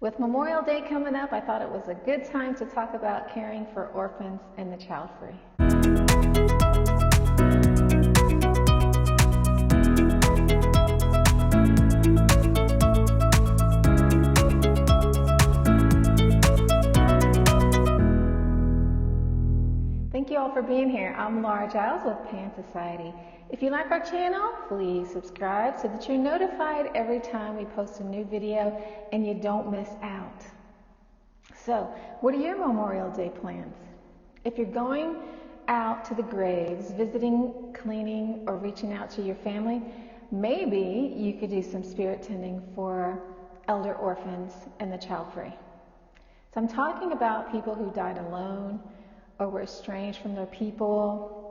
With Memorial Day coming up, I thought it was a good time to talk about caring for orphans and the child-free. Thank you all for being here. I'm Laura Giles with Pan Society. If you like our channel, please subscribe so that you're notified every time we post a new video and you don't miss out. So, what are your Memorial Day plans? If you're going out to the graves, visiting, cleaning, or reaching out to your family, maybe you could do some spirit tending for elder orphans and the child-free. So I'm talking about people who died alone or were estranged from their people,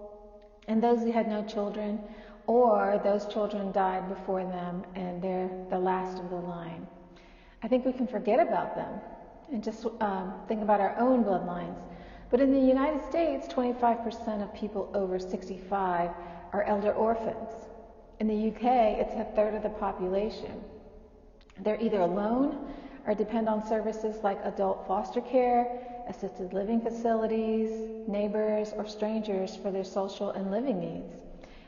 and those who had no children, or those children died before them and they're the last of the line. I think we can forget about them and just think about our own bloodlines. But in the United States, 25% of people over 65 are elder orphans. In the UK, it's a third of the population. They're either alone or depend on services like adult foster care, assisted living facilities, neighbors, or strangers for their social and living needs.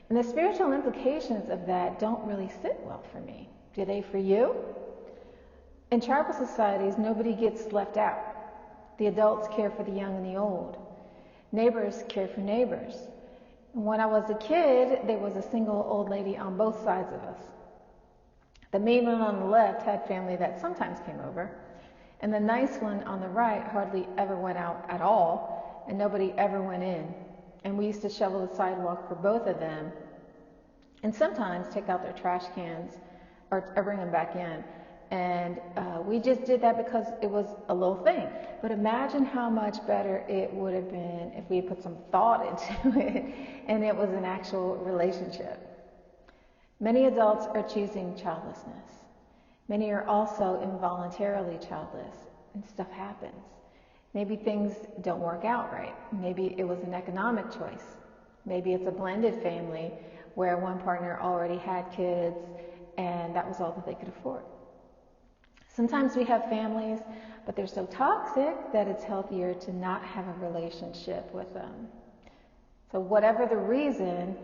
And the spiritual implications of that don't really sit well for me. Do they for you? In tribal societies, nobody gets left out. The adults care for the young and the old. Neighbors care for neighbors. And when I was a kid, there was a single old lady on both sides of us. The mean one on the left had family that sometimes came over, and the nice one on the right hardly ever went out at all, and nobody ever went in. And we used to shovel the sidewalk for both of them, and sometimes take out their trash cans or bring them back in. And we just did that because it was a little thing. But imagine how much better it would have been if we put some thought into it and it was an actual relationship. Many adults are choosing childlessness. Many are also involuntarily childless, and stuff happens. Maybe things don't work out right. Maybe it was an economic choice. Maybe it's a blended family where one partner already had kids and that was all that they could afford. Sometimes we have families, but they're so toxic that it's healthier to not have a relationship with them. So whatever the reason,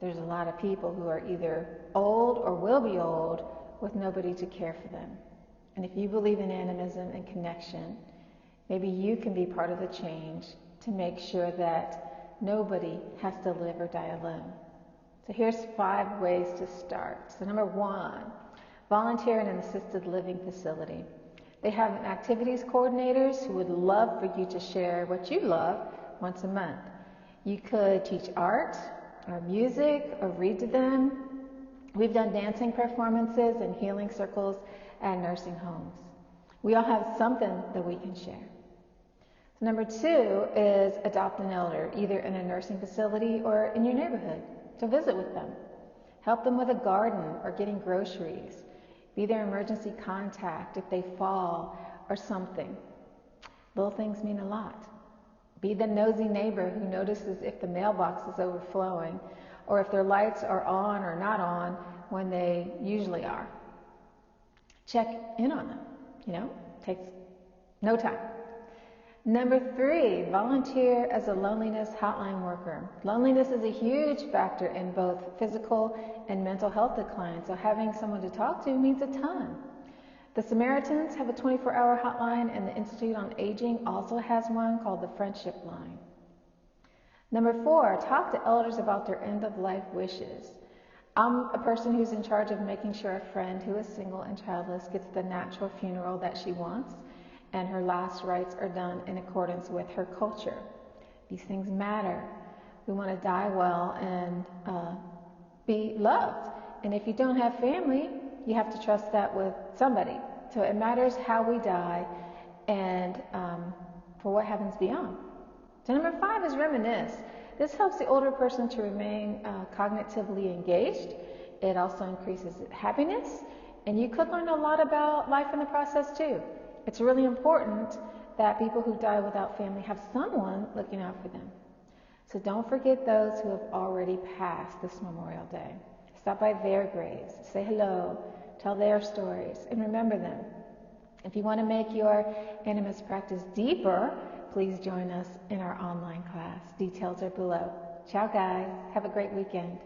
there's a lot of people who are either old or will be old with nobody to care for them. And if you believe in animism and connection, maybe you can be part of the change to make sure that nobody has to live or die alone. So here's 5 ways to start. So number 1, volunteer in an assisted living facility. They have activities coordinators who would love for you to share what you love once a month. You could teach art or music or read to them. We've done dancing performances and healing circles at nursing homes. We all have something that we can share. So number 2 is adopt an elder, either in a nursing facility or in your neighborhood, to visit with them. Help them with a garden or getting groceries. Be their emergency contact if they fall or something. Little things mean a lot. Be the nosy neighbor who notices if the mailbox is overflowing or if their lights are on or not on when they usually are. Check in on them, takes no time. Number 3, volunteer as a loneliness hotline worker. Loneliness is a huge factor in both physical and mental health decline, so having someone to talk to means a ton. The Samaritans have a 24-hour hotline, and the Institute on Aging also has one called the Friendship Line. Number 4, talk to elders about their end-of-life wishes. I'm a person who's in charge of making sure a friend who is single and childless gets the natural funeral that she wants, and her last rites are done in accordance with her culture. These things matter. We want to die well and be loved. And if you don't have family, you have to trust that with somebody. So it matters how we die and for what happens beyond. So number 5 is reminisce. This helps the older person to remain cognitively engaged. It also increases happiness, and you could learn a lot about life in the process too. It's really important that people who die without family have someone looking out for them. So don't forget those who have already passed this Memorial Day. Stop by their graves, say hello, tell their stories, and remember them. If If you want to make your animist practice deeper, please join us in our online class. Details are below. Ciao guys. Have a great weekend.